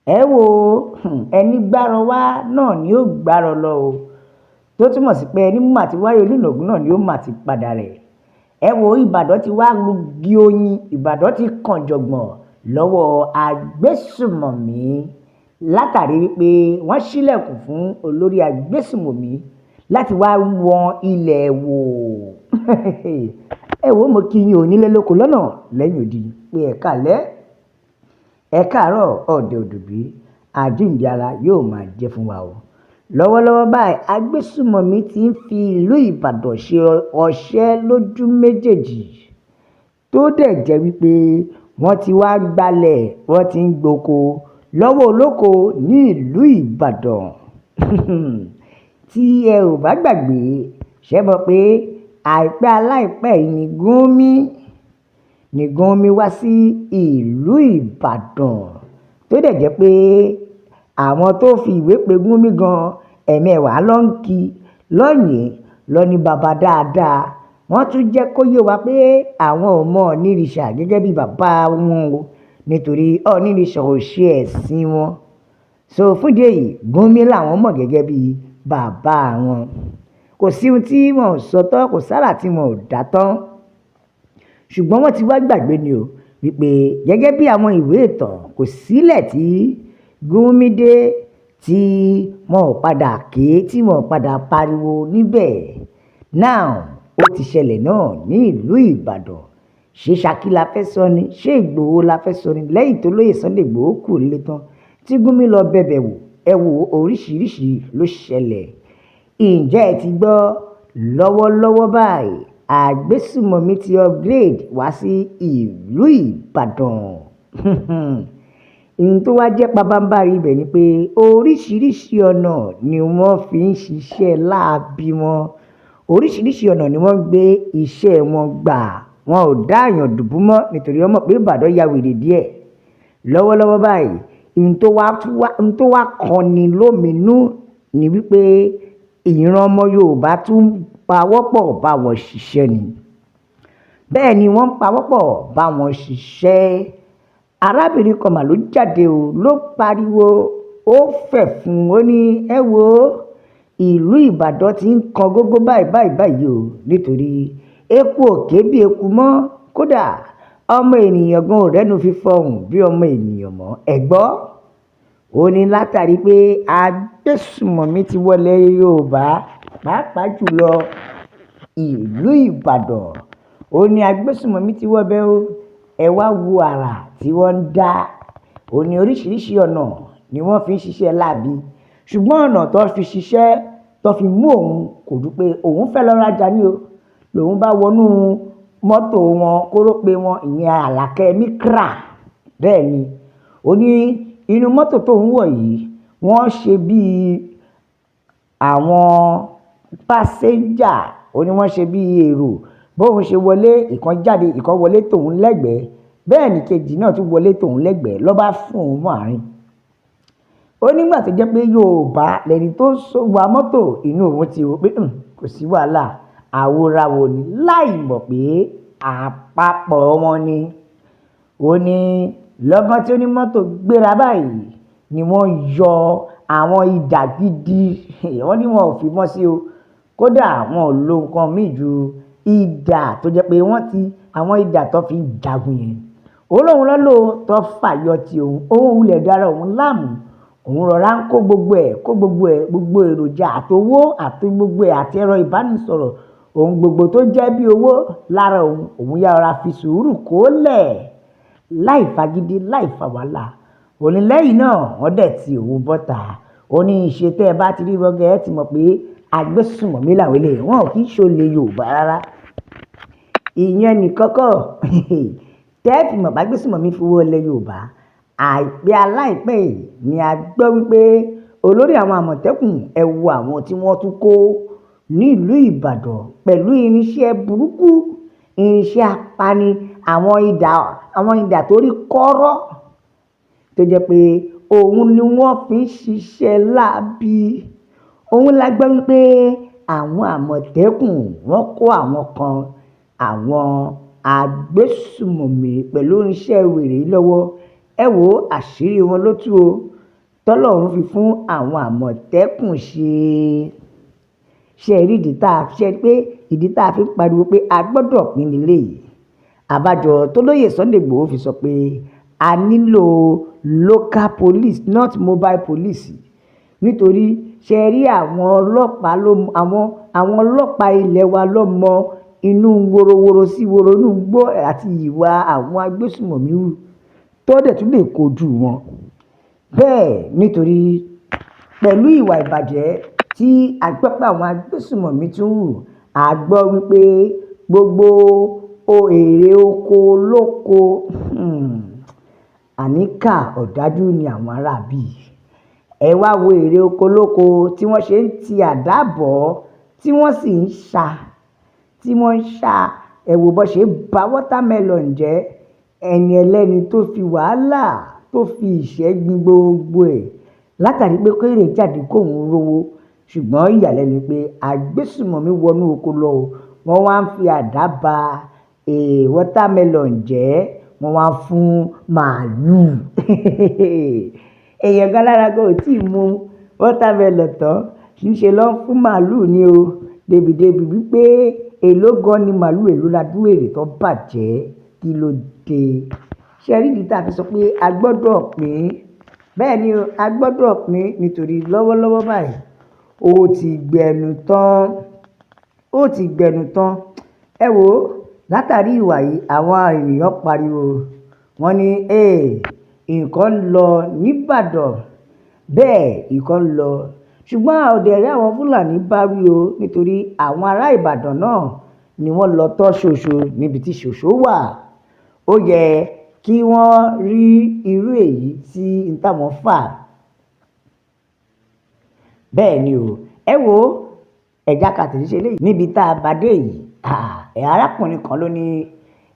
ẹ wo ẹni gbárọ wá náà ni ó gbárọ lọ o, tó túmọ̀ sí pé ẹni mà ti wáyé olúnàgún náà ni ó mà ti padà rẹ̀. ẹ wo Ìbàdàn ti wá rugi oyin, Ìbàdàn ti kàn jọ̀gbọ̀n lọ́wọ́ agbésùmọ̀mí látàrí wípé wọ́n ṣílẹ̀kùn fún olórí agbésùmọ̀mí láti wá wọn ilẹ̀ wò. ẹ wo mo kí yín onílé lóko lọ́nà lẹ́yìn odi pé ẹ káalẹ́ ẹ káàárọ̀ ọ̀dẹ̀ òdòbí àjíǹde ara yóò máa jẹ́ fún wa o. lọ́wọ́lọ́wọ́ báyìí agbésùmọ̀mí ti ń fi ìlú Ìbàdàn ṣe ọṣẹ́ lójú méjèèjì, tó dẹ̀ jẹ́ wípé wọ́n ti wá gbalẹ̀, wọ́n ti ń gboko lọ́wọ́ olóko ní ìlú Ìbàdàn. tí ẹ ò bá gbàgbé, ṣé mọ̀ pé àìpẹ́ aláìpẹ́ yìí ni Gúnmi wá sí ìlú Ìbàdàn, tó dẹ̀ jẹ́ pé àwọn tó fi ìwé pe Gúnmi gan ẹ̀mẹ́wàá ló ń kí lọ́yìn lọ ní bàbá dáadáa. wọ́n tún jẹ́ kó yé wa pé àwọn ò mọ Ọ̀nìrìṣà gẹ́gẹ́ bí bàbá wọn o, nítorí Ọ̀nìrìṣà ò ṣe ẹ̀sìn wọn. so fún ìdí èyí Gúnmi làwọn mọ̀ gẹ́gẹ́ bí bàbá wọn. kò sí ohun tí wọn ò sọ tán, kò sára tí wọn ò dá tán, ṣùgbọ́n wọ́n ti wá gbàgbé ni o wípé gẹ́gẹ́ bí àwọn ìwé ìtàn, kò sílẹ̀ tí Gúnmi dé tí wọn ò padà ké, tí wọn ò padà pariwo níbẹ̀. now ó ti ṣẹlẹ̀ náà ní ìlú Ìbàdàn. ṣé Ṣakí la fẹ́ sọ ni, ṣé Ìgbòho la fẹ́ sọ ni, lẹ́yìn tó lóye Sunday Ìgbòho kù nílé tán tí Gúnmi lọ bẹ̀bẹ̀ wò. ẹ wo oríṣiríṣi ló ṣẹlẹ̀. ǹjẹ́ ẹ ti gbọ́ lọ́wọ́lọ́wọ́ báyìí agbésùmọ̀mí ti upgrade wá sí ìlú Ìbàdàn. ohun tó wá jẹ́ pabambarì ibẹ̀ ni pé oríṣiríṣi ọ̀nà ni wọ́n fi ń ṣiṣẹ́ láabi wọn, oríṣiríṣi ọ̀nà ni wọ́n gbé iṣẹ́ wọn gbà. wọn ò dá àyàn dùbú mọ́ nítorí wọ́n mọ̀ pé Ìbàdàn ya wèrè díẹ̀. lọ́wọ́lọ́wọ́ báyìí ohun tó wá kọni lóminú ni wípé ìran ọmọ Yorùbá tún pawọ́pọ̀ bá wọn ṣiṣẹ́ ni. bẹ́ẹ̀ ni wọ́n ń pawọ́pọ̀ bá wọn ṣiṣẹ́. arábìnrin kan mà ló jáde o, ló pariwo, ó fẹ̀ fún, ó ní ẹ wo ìlú Ìbàdàn ti ń kan gógó báyìí o, nítorí eku òkè bí eku mọ́, kódà ọmọ ènìyàn gan ò rẹ́nu fi fọhùn bí ọmọ ènìyàn mọ́. ẹ gbọ́, ó ní látàrí pé agbésùmọ̀mí ti wọlé Yorùbá, pàápàá jùlọ ìlú Ìbàdàn. ó ní agbésùmọ̀mí ti wọ́bẹ̀ o, ẹ wá wo àrà tí wọ́n ń dá. ó ní oríṣiríṣi ọ̀nà ni wọ́n fi ń ṣiṣẹ́ láabi, ṣùgbọ́n ọ̀nà tó fi ṣiṣẹ́ tó fi mú òun kò dúpẹ́ òun fẹ́ lọ rajà ní o, lòun bá wọnú mọ́tò wọn, kórópè wọn, ìyẹn Àlàkẹ́ Mikra. bẹ́ẹ̀ ni ó ní inú mọ́tò tó ń wọ̀ yìí wọ́n ṣe bíi àwọn pásẹ́njà, ó ní wọ́n ṣe bíi èrò. bóun ṣe wọlé, ìkan jáde, ìkan wọlé tòun lẹ́gbẹ̀ẹ́, bẹ́ẹ̀ ni kejì náà tún wọlé tòun lẹ́gbẹ̀ẹ́, ló bá fún òun mọ́ àárín. ó nígbà tó jẹ́ pé Yorùbá lẹni tó wa mọ́tò, inú òun ti rò pé kò sí wàhálà, àwòràwò ni, láì mọ̀ pé àpapọ̀ wọn ni. ó ní lọ́gán tí onímọ́tò gbéra báyìí ni wọ́n yọ àwọn idà gidi, wọ́n ní wọn ò fi mọ́ sí o, kódà wọn ò lo nǹkan míì ju idà tó jẹ́ pé àwọn idà tó fi ń jagun yẹn. ó lóun lọ́lọ́ tó fàyọ ti òun wulẹ̀ dára òun láàmú, òun rọra ń kó gbogbo èròjà àtowó àti gbogbo ẹ̀ àti ẹ̀rọ ìbánisọ̀rọ̀, ohun gbogbo tó jẹ́ bí owó lára òun yára fi sùúrù kó lẹ̀, láì fagídí, láì fa wàhálà. ó ní lẹ́yìn náà wọ́n dẹ̀ ti òun bọ́ta. ó ní ìṣe tẹ́ ẹ bá ti rí gbọ́gẹ́ ẹ ti mọ̀ pé agbésùmọ̀mí làwọn eléyìí, wọn ò kì í ṣolè Yorùbá rárá. ìyẹn nìkan kọ́ tẹ́ẹ̀fì mọ̀ bá agbésùmọ̀mí fi wọ́ ilẹ̀ Yorùbá. àìpẹ́ aláìpẹ́ yìí ni a gbọ́ wípé olórí àwọn Àmọ̀tẹ́kùn, ẹ wo àwọn tí wọ́n tún kó nílùú Ìbàdàn pẹ̀lú irinṣẹ́ burúkú, irinṣẹ́ apani, àwọn idà tó rí kọ́rọ́, tó jẹ́ pé òun ni wọ́n fi ń ṣiṣẹ́ láabi. òun la gbọ́ wípé àwọn Àmọ̀tẹ́kùn wọ́n kó àwọn agbésùmọ̀mí pẹ̀lú irinṣẹ́ wèrè lọ́wọ́. ẹ wo àṣírí wọn ló tú o. tọ́lọ́run fi fún àwọn àmọ̀tẹ́kùn ṣe rí ìdí tá a fi ń pariwo pé a gbọ́dọ̀ pín nílé yìí. Àbájọ tólóyè Sunday Igboho fi sọ pé a nílò local police not mobile police, nítorí ṣe rí àwọn ọlọ́pàá ilẹ̀ wa ló mọ inú woroworo sí woro inú igbó àti ìwà àwọn agbésùmọ̀mí tó dẹ̀ tún lè kojú wọn. Bẹ́ẹ̀ nítorí pẹ̀lú ìwà ìbàjẹ́ tí a gbọ́ pé àwọn agbésùmọ̀mí tún hù, a gbọ́ wípé gbogbo èrè oko lóko àníkà ọ̀dájú ni àwọn aráabí. Ẹ wá wo èrè oko lóko tí wọ́n ṣe ń ti àdá bọ̀ tí wọ́n sì ń ṣá ẹ wò bó ṣe ba watermelon jẹ́, ẹni ẹlẹ́ni tó fi wàhálà tó fi ìṣẹ́ gbin gbogbo ẹ̀ látàrí pé kéré jáde kóun rówó. Ṣùgbọ́n ìyàlẹ́nu pé agbésùmọ̀mí wọnú oko lọ, wọ́n wá ń fi àdá ba watermelon jẹ́, wọ́n wá fún màálù. Èèyàn gan lára gan ò tí ì mu watermelon tán, kì í ṣe ló ń fún màálù ni o, débi wípé èló gan ni màálù, èló ládùúgbò èrè tó bàjẹ́, kí ló dé? Ṣé rí ìdí tá a fi sọ pé a gbọ́dọ̀ pín? Bẹ́ẹ̀ ni a gbọ́dọ̀ pín, nítorí lọ́wọ́lọ́wọ́ báyìí ó ti gbẹnu tán. Ẹ wò ó, látàrí ìwà yìí àwọn ènìyàn pariwo, wọ́n ní nǹkan lọ níbàdàn, bẹ́ẹ̀ nǹkan lọ. Ṣùgbọ́n a ò dẹ̀ rí àwọn Fúlàní bá wí o, nítorí àwọn ará Ìbàdàn náà ni wọ́n lọ tọ́ ṣoṣo níbi tí ṣoṣo wà. Ó yẹ kí wọ́n rí irú èyí tí n táwọn fà. Bẹ́ẹ̀ ni o, ẹ wo ẹja kàtẹ́sí eléyìí níbi tá a bá dé yìí. Arákùnrin kan ló ní,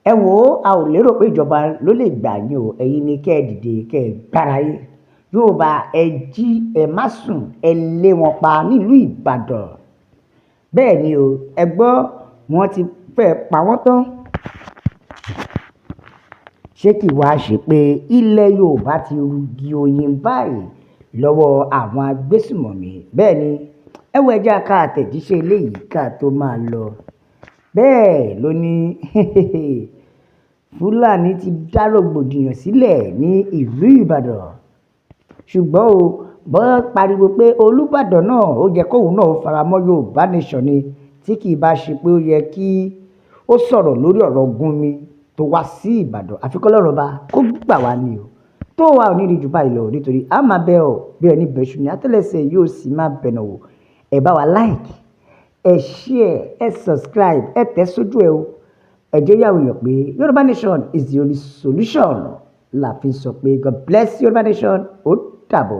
ẹ wo a ò lérò pé ìjọba ló lè gbà yín o, ẹ̀yin ni kẹ́ ẹ dìde kẹ́ ẹ gbára yé. Yorùbá ẹ jí ẹ má sùn, ẹ lé wọn pa nílùú Ìbàdàn. Bẹ́ẹ̀ ni o, ẹ gbọ́ wọ́n ti fẹ́ pa wọ́n tán. Ṣé kì wá ṣe pé ilẹ̀ Yorùbá ti rugi oyin báyìí lọ́wọ́ àwọn agbésùmọ̀mí? Bẹ́ẹ̀ ni, ẹ wo ẹja ká àtẹ̀jíṣẹ́ eléyìí ká tó máa lọ. Bẹ́ẹ̀ ló ní Fúlàní ti dá rògbòdìyàn sílẹ̀ ní ìlú Ìbàdàn. Ṣùgbọ́n o, bọ́ pariwo pé Olúbàdàn náà ó yẹ kóun náà faramọ́ Yorùbá nation ni, tí kì í bá ṣe pé ó yẹ kí ó sọ̀rọ̀ lórí ọ̀rọ̀ Gúnmi tó wá sí Ìbàdàn. Àfikún Ọlọ́run bá kó gbà wá ni o, tó wà ò ní rí jù báyìí lọ, nítorí a máa bẹ ọ bí ẹni bẹ̀ṣù ni àtẹ́lẹsẹ̀ yóò sì máa bẹ̀nà wò. Ẹ bá wa like, ẹ share, ẹ subscribe, ẹ tẹ̀ sójú ẹ o. Ẹ jẹ́ yàwó yàn pé Yorùbá nation is the only solution. La fi sọ pé God bless Yorùbá nation. Ó dàbọ̀.